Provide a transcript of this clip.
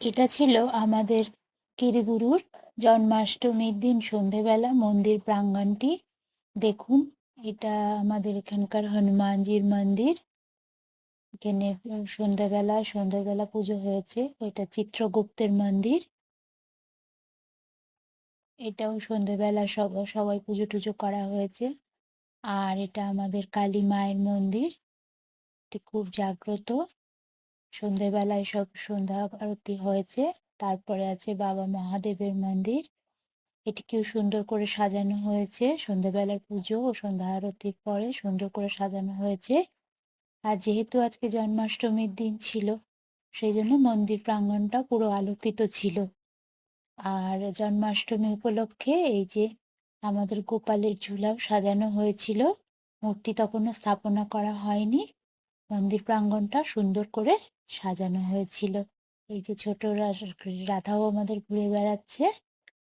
এটা ছিল আমাদের কিরিবুরুর জন্মাষ্টমীর দিন সন্ধেবেলা মন্দির প্রাঙ্গণটি। দেখুন, এটা আমাদের এখানকার হনুমানজির মন্দির। এখানে সন্ধ্যাবেলা পুজো হয়েছে। এটা চিত্রগুপ্তের মন্দির। এটাও সন্ধ্যেবেলা সবাই পুজো টুজো করা হয়েছে। আর এটা আমাদের কালী মায়ের মন্দির। এটি খুব জাগ্রত। সন্ধ্যেবেলায় সব সন্ধ্যা আরতি হয়েছে। তারপরে আছে বাবা মহাদেবের মন্দির। এটিকেও সুন্দর করে সাজানো হয়েছে। সন্ধ্যেবেলার পুজো ও সন্ধ্যা আরতির পরে সুন্দর করে সাজানো হয়েছে। আর যেহেতু আজকে জন্মাষ্টমীর দিন ছিল, সেই জন্য মন্দির প্রাঙ্গণটা পুরো আলোকিত ছিল। আর জন্মাষ্টমী উপলক্ষে এই যে আমাদের গোপালের ঝুলাও সাজানো হয়েছিল। মূর্তি তখনও স্থাপনা করা হয়নি। মন্দির প্রাঙ্গণটা সুন্দর করে সাজানো হয়েছিল। এই যে ছোট রাধাও আমাদের ঘুরে বেড়াচ্ছে।